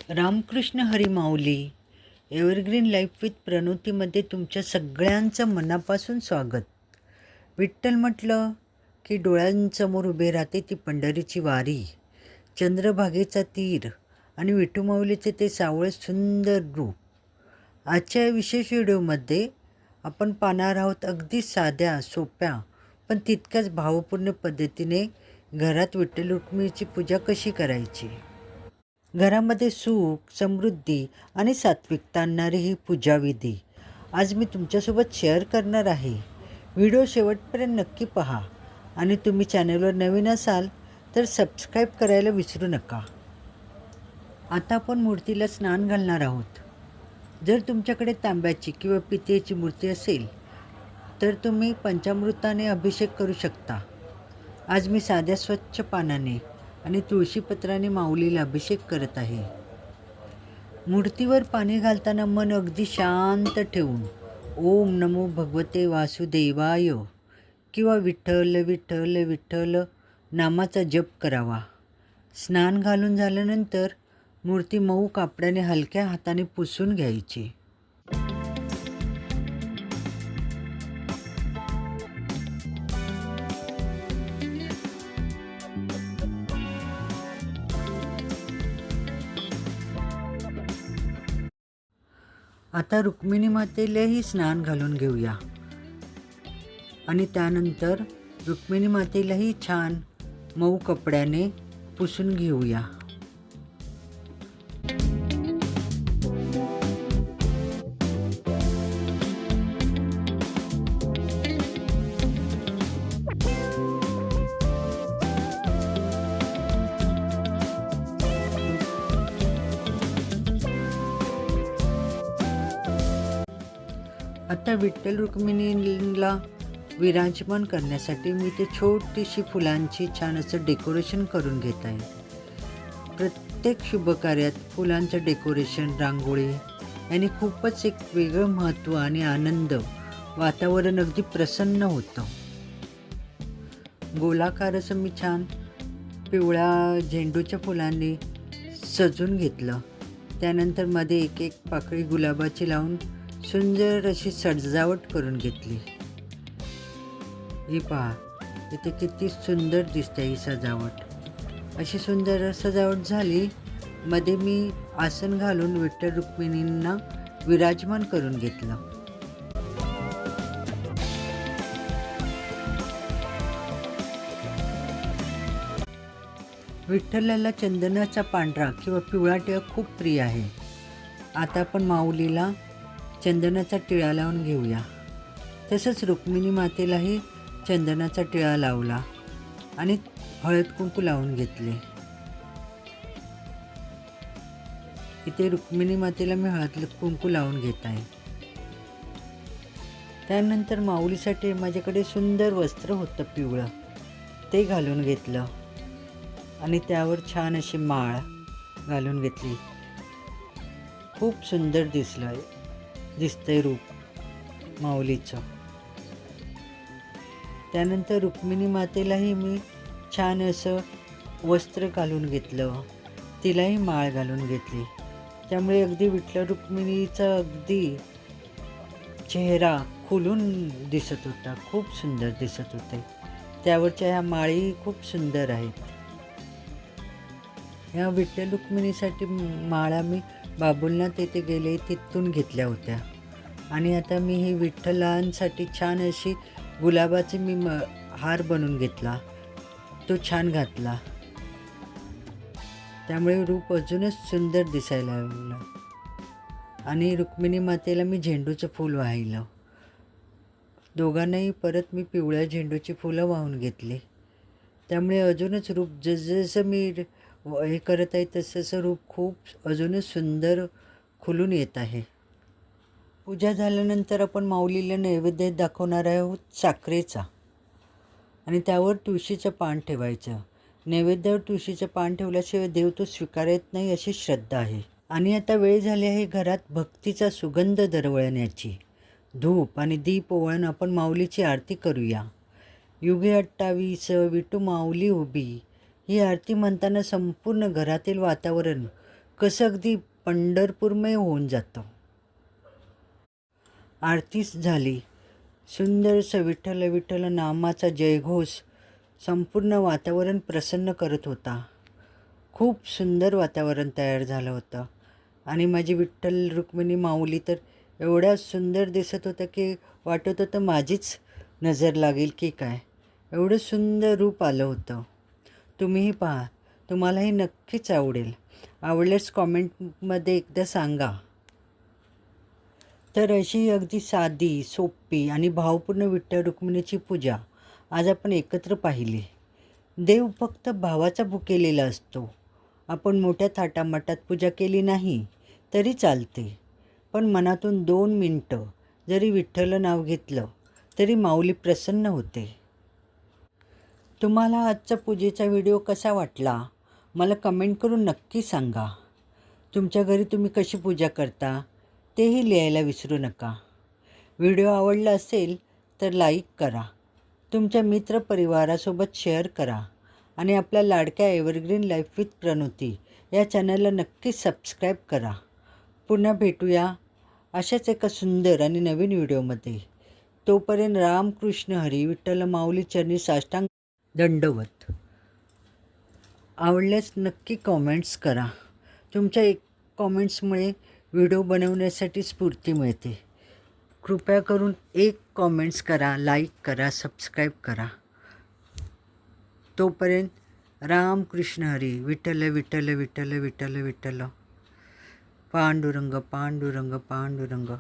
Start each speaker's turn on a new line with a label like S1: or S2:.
S1: Ramakrishna Hari Mauli. Evergreen life with प्रणोतीमध्ये तुमच्या सगळ्यांचं मनापासून स्वागत. विठ्ठल म्हटलं की डोळ्यांसमोर उभे राहते ती पंढरीची वारी, चंद्रभागेचा तीर आणि विठू माऊलीचे ते सावळे सुंदर रूप. आजच्या या विशेष व्हिडिओमध्ये आपण पाहणार आहोत अगदी साध्या, सोप्या पण तितक्याच भावपूर्ण पद्धतीने घरात विठ्ठल रुक्मिणीची पूजा कशी करायची. घरामध्ये सुख, समृद्धी आणि सात्विकता आणणारी ही पूजाविधी आज मी तुमच्यासोबत शेअर करणार आहे. व्हिडिओ शेवटपर्यंत नक्की पहा आणि तुम्ही चॅनलवर नवीन असाल तर सबस्क्राईब करायला विसरू नका. आता आपण मूर्तीला स्नान घालणार आहोत. जर तुमच्याकडे तांब्याची किंवा पितळेची मूर्ती असेल तर तुम्ही पंचामृताने अभिषेक करू शकता. आज मी साध्या स्वच्छ पानाने आणि तुळशीपत्राने माऊलीला अभिषेक करत आहे. मूर्तीवर पाणी घालताना मन अगदी शांत ठेवून ओम नमो भगवते वासुदेवाय किंवा विठ्ठल विठ्ठल विठ्ठल नामाचा जप करावा. स्नान घालून झाल्यानंतर मूर्ती मऊ कापडाने हलक्या हाताने पुसून घ्यायची. आता रुक्मिणी मातेलाही स्नान घालून घेऊया आणि त्यानंतर रुक्मिणी मातेलाही छान मऊ कपड्याने पुसून घेऊया. आता विठ्ठल रुक्मिणीला विराजमान करण्यासाठी मी ते छोटीशी फुलांची छान असं डेकोरेशन करून घेत आहे. प्रत्येक शुभकार्यात फुलांचं डेकोरेशन, रांगोळी यांनी खूपच एक वेगळं महत्त्व आणि आनंद, वातावरण अगदी प्रसन्न होतं. गोलाकार असं मी छान पिवळ्या झेंडूच्या फुलांनी सजून घेतलं. त्यानंतर मध्ये एक एक पाकळी गुलाबाची लावून सुंदर अशी सजावट करून घेतली. ही पहा, इथे किती सुंदर दिसते ही सजावट. अशी सुंदर सजावट झाली. मध्ये मी आसन घालून विठ्ठल रुक्मिणींना विराजमान करून घेतलं. विठ्ठलाला चंदनाचा पांढरा किंवा पिवळा टिळा खूप प्रिय आहे. आता आपण माऊलीला चंदनाचा टिळा लावून घेऊया. तसंच रुक्मिणी मातेलाही चंदनाचा टिळा लावला आणि हळद कुंकू लावून घेतले. इथे रुक्मिणी मातेला मी हळद कुंकू लावून घेत आहे. त्यानंतर माऊलीसाठी माझ्याकडे सुंदर वस्त्र होतं पिवळं, ते घालून घेतलं आणि त्यावर छान अशी माळ घालून घेतली. खूप सुंदर दिसतंय रूप माऊलीचं. त्यानंतर रुक्मिणी मातेलाही मी छान असं वस्त्र घालून घेतलं, तिलाही माळ घालून घेतली. त्यामुळे अगदी विठ्ठल रुक्मिणीचा अगदी चेहरा खुलून दिसत होता, खूप सुंदर दिसत होते. त्यावरच्या ह्या माळी खूप सुंदर आहेत. ह्या विठ्ठल रुक्मिणीसाठी माळा मी बाबुलनाथ येथे गेले तिथून घेतल्या होत्या आणि आता मी ही विठ्ठलांसाठी छान अशी गुलाबाची मी हार बनवून घेतला, तो छान घातला. त्यामुळे रूप अजूनच सुंदर दिसायला लागलं. आणि रुक्मिणी मातेला मी झेंडूचं फूल वाहिलं. दोघांनाही परत मी पिवळ्या झेंडूची फुलं वाहून घेतली. त्यामुळे अजूनच रूप जसं मी हे करत आहे तसं रूप खूप अजूनच सुंदर खुलून येत आहे. पूजा झाल्यानंतर आपण माऊलीला नैवेद्य दाखवणार आहोत साखरेचा आणि त्यावर तुळशीचं पान ठेवायचं. नैवेद्यावर तुळशीचं पान ठेवल्याशिवाय देव तो स्वीकारत नाही अशी श्रद्धा आहे. आणि आता वेळ झाली आहे घरात भक्तीचा सुगंध दरवळण्याची. धूप आणि दीप ओवाळून आपण माऊलीची आरती करूया. युगे 28 विठू माऊली उभी, ही आरती म्हणताना संपूर्ण घरातील वातावरण कसं अगदी पंढरपूरमय होऊन जातं. आरतीच झाली. सुंदरसं विठ्ठल विठ्ठल नामाचा जयघोष संपूर्ण वातावरण प्रसन्न करत होता. खूप सुंदर वातावरण तयार झालं होतं आणि माझी विठ्ठल रुक्मिणी माऊली तर एवढ्या सुंदर दिसत होतं की वाटत होतं माझीच नजर लागेल की काय. एवढं सुंदर रूप आलं होतं. तुम्हीही पहा, तुम्हालाही नक्कीच आवडेल. आवडल्यास कॉमेंटमध्ये एकदा सांगा. तर अशी अगदी साधी, सोपी आणि भावपूर्ण विठ्ठल रुक्मिणीची पूजा आज आपण एकत्र पाहिली. देव फक्त भावाचा भुकेलेला असतो. आपण मोठ्या थाटामाटात पूजा केली नाही तरी चालते, पण मनातून 2 मिनटं जरी विठ्ठल नाव घेतलं तरी माऊली प्रसन्न होते. तुम्हाला आजचा पूजेचा व्हिडिओ कसा वाटला मला कमेंट करून नक्की सांगा. तुमच्या घरी तुम्ही कशी पूजा करता तेही लिहायला विसरू नका. व्हिडिओ आवडला असेल तर लाईक करा, तुमच्या मित्रपरिवारासोबत शेअर करा आणि आपल्या लाडक्या एव्हरग्रीन लाईफ विथ प्रणुती या चॅनलला नक्कीच सबस्क्राईब करा. पुन्हा भेटूया अशाच एका सुंदर आणि नवीन व्हिडिओमध्ये. तोपर्यंत रामकृष्ण हरी. विठ्ठल माऊली चरणी साष्टांग दंडवत. आवडल्यास नक्की कॉमेंट्स करा. तुमच्या एक कॉमेंट्समुळे व्हिडिओ बनवण्यासाठी स्फूर्ती मिळते. कृपया करून एक कॉमेंट्स करा, लाईक करा, सबस्क्राईब करा. तोपर्यंत रामकृष्ण हरी. विठ्ठल विठ्ठल विठ्ठल विठ्ठल विठ्ठल. पांडुरंग पांडुरंग पांडुरंग.